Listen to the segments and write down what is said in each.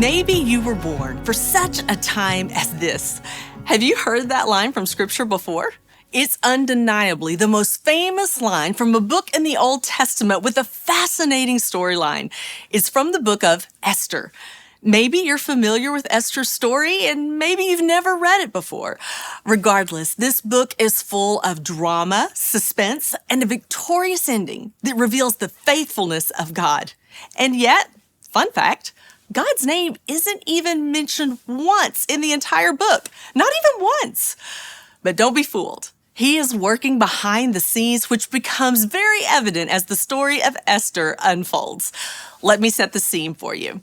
Maybe you were born for such a time as this. Have you heard that line from Scripture before? It's undeniably the most famous line from a book in the Old Testament with a fascinating storyline. It's from the book of Esther. Maybe you're familiar with Esther's story, and maybe you've never read it before. Regardless, this book is full of drama, suspense, and a victorious ending that reveals the faithfulness of God. And yet, fun fact, God's name isn't even mentioned once in the entire book, not even once. But don't be fooled. He is working behind the scenes, which becomes very evident as the story of Esther unfolds. Let me set the scene for you.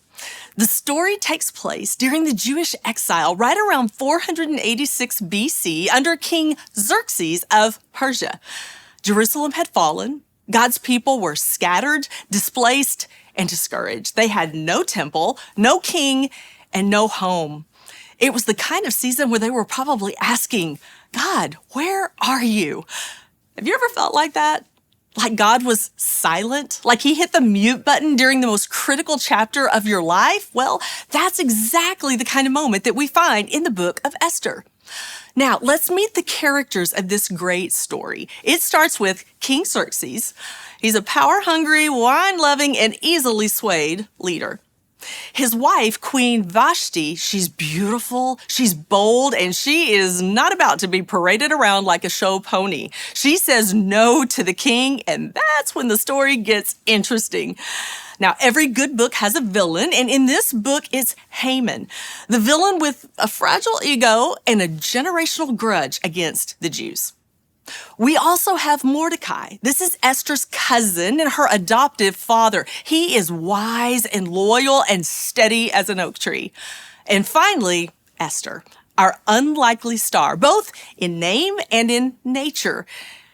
The story takes place during the Jewish exile right around 486 BC under King Xerxes of Persia. Jerusalem had fallen. God's people were scattered, displaced, and discouraged. They had no temple, no king, and no home. It was the kind of season where they were probably asking, God, where are you? Have you ever felt like that? Like God was silent? Like he hit the mute button during the most critical chapter of your life? Well, that's exactly the kind of moment that we find in the book of Esther. Now, let's meet the characters of this great story. It starts with King Xerxes. He's a power-hungry, wine-loving, and easily swayed leader. His wife, Queen Vashti, she's beautiful, she's bold, and she is not about to be paraded around like a show pony. She says no to the king, and that's when the story gets interesting. Now, every good book has a villain, and in this book, it's Haman, the villain with a fragile ego and a generational grudge against the Jews. We also have Mordecai. This is Esther's cousin and her adoptive father. He is wise and loyal and steady as an oak tree. And finally, Esther, our unlikely star, both in name and in nature.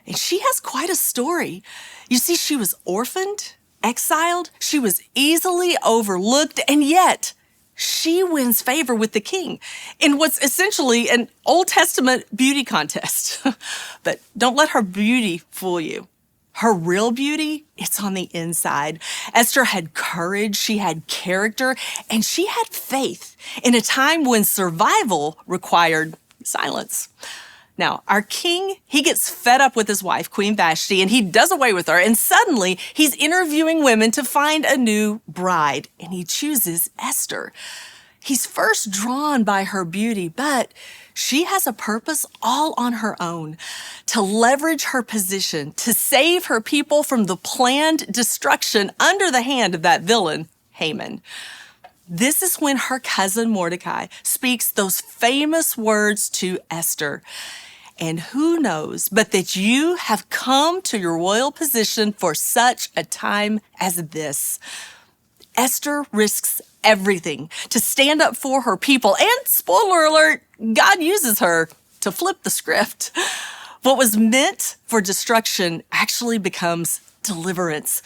And she has quite a story. You see, she was orphaned, exiled, she was easily overlooked, and yet she wins favor with the king in what's essentially an Old Testament beauty contest. But don't let her beauty fool you. Her real beauty, it's on the inside. Esther had courage, she had character, and she had faith in a time when survival required silence. Now, our king, he gets fed up with his wife, Queen Vashti, and he does away with her. And suddenly, he's interviewing women to find a new bride, and he chooses Esther. He's first drawn by her beauty, but she has a purpose all on her own, to leverage her position, to save her people from the planned destruction under the hand of that villain, Haman. This is when her cousin Mordecai speaks those famous words to Esther. And who knows but that you have come to your royal position for such a time as this. Esther risks everything to stand up for her people. And spoiler alert, God uses her to flip the script. What was meant for destruction actually becomes deliverance.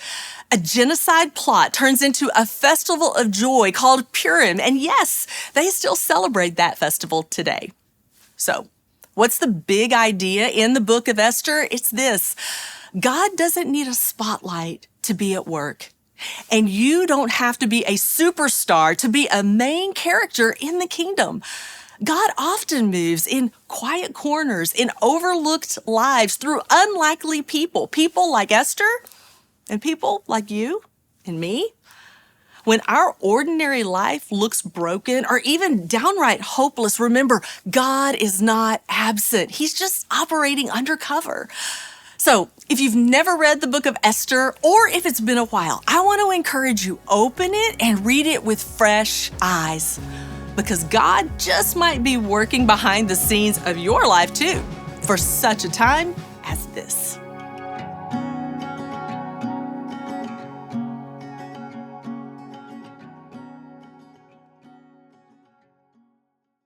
A genocide plot turns into a festival of joy called Purim. And yes, they still celebrate that festival today. So, what's the big idea in the book of Esther? It's this: God doesn't need a spotlight to be at work. And you don't have to be a superstar to be a main character in the kingdom. God often moves in quiet corners, in overlooked lives, through unlikely people. People like Esther and people like you and me. When our ordinary life looks broken or even downright hopeless, remember, God is not absent. He's just operating undercover. So if you've never read the book of Esther, or if it's been a while, I want to encourage you, open it and read it with fresh eyes, because God just might be working behind the scenes of your life too, for such a time as this.